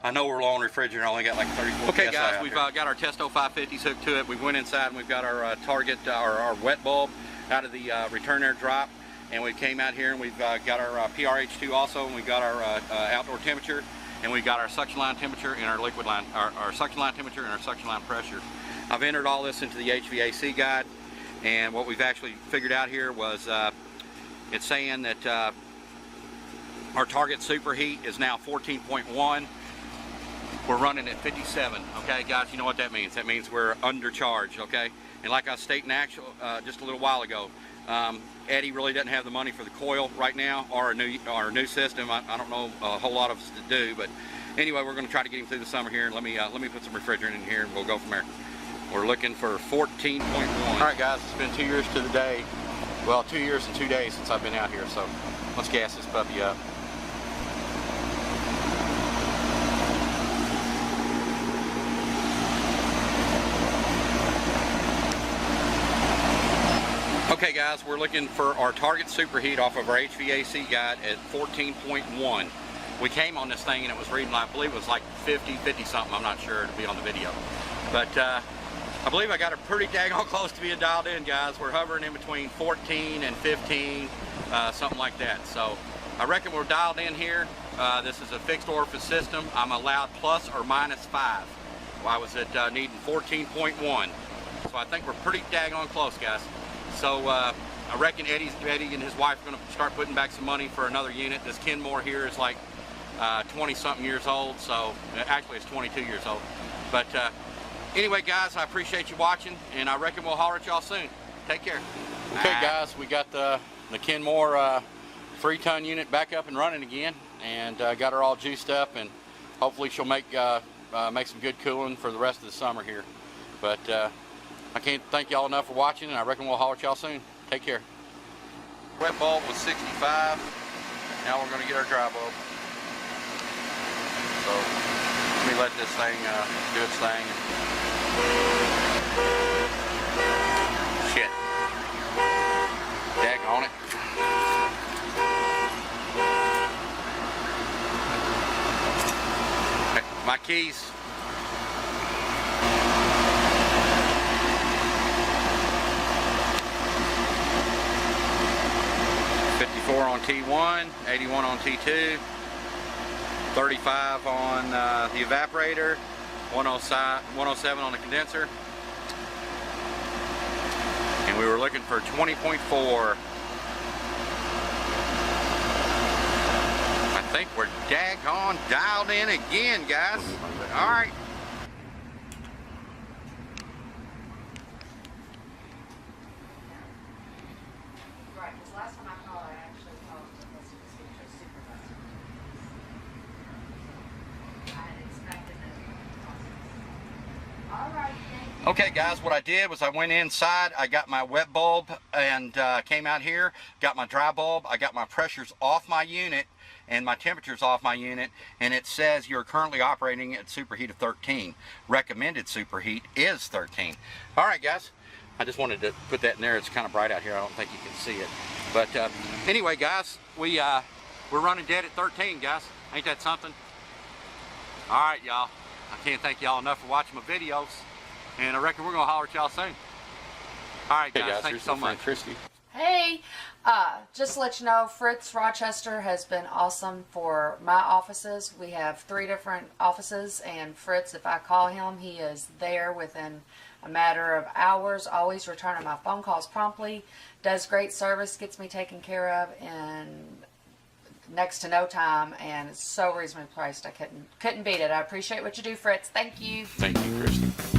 I know we're low on refrigerant. I only got like 34 Okay, PSI guys, we've here. got our Testo 550s hooked to it. We went inside and we've got our target, our wet bulb out of the return air drop, and we came out here and we've got our PRH2 also, and we've got our outdoor temperature, and we've got our suction line temperature and our liquid line, our suction line temperature and our suction line pressure. I've entered all this into the HVAC guide, and what we've actually figured out here was it's saying that our target superheat is now 14.1. We're running at 57. Okay, guys, you know what that means. That means we're undercharged, okay? And like I was stating just a little while ago, Eddie really doesn't have the money for the coil right now, or our new system. I don't know a whole lot of us to do, but anyway, we're going to try to get him through the summer here, and let me put some refrigerant in here, and we'll go from there. We're looking for 14.1. All right, guys, it's been 2 years to the day. Well, 2 years and 2 days since I've been out here, so let's gas this puppy up. Okay, guys, we're looking for our target superheat off of our HVAC guide at 14.1. We came on this thing and it was reading, I believe it was like 50 something. I'm not sure, it'll be on the video. But I believe I got it pretty daggone close to being dialed in, guys. We're hovering in between 14 and 15, something like that. So I reckon we're dialed in here. This is a fixed orifice system. I'm allowed plus or minus 5. Well, I was at needing 14.1. So I think we're pretty daggone close, guys. So I reckon Eddie and his wife are going to start putting back some money for another unit. This Kenmore here is like 20-something years old, so actually it's 22 years old. But anyway, guys, I appreciate you watching, and I reckon we'll holler at y'all soon. Take care. Okay, guys, we got the Kenmore 3-ton unit back up and running again, and got her all juiced up, and hopefully she'll make some good cooling for the rest of the summer here. But I can't thank y'all enough for watching, and I reckon we'll holler at y'all soon. Take care. Wet bulb was 65. Now we're going to get our dry bulb. So let me let this thing do its thing. Shit. Daggone it. Okay, my keys. On T1, 81 on T2, 35 on the evaporator, 107 on the condenser, and we were looking for 20.4. I think we're daggone dialed in again, guys. All right. Right, because last time I called, I actually called to listen to speak to a supervisor. I had expected that. All right, thank you. Okay, guys, what I did was I went inside, I got my wet bulb, and came out here, got my dry bulb, I got my pressures off my unit, and my temperatures off my unit, and it says you're currently operating at superheat of 13. Recommended superheat is 13. All right, guys. I just wanted to put that in there. It's kind of bright out here. I don't think you can see it. But anyway, guys, we're running dead at 13, guys. Ain't that something? All right, y'all. I can't thank y'all enough for watching my videos, and I reckon we're gonna holler at y'all soon. All right, guys. Thank you so much. Christy. Hey, just to let you know, Fritz Rochester has been awesome for my offices. We have 3 different offices, and Fritz, if I call him, he is there within a matter of hours, always returning my phone calls promptly, does great service, gets me taken care of in next to no time, and it's so reasonably priced. I couldn't beat it. I appreciate what you do, Fritz. Thank you. Thank you, Christy.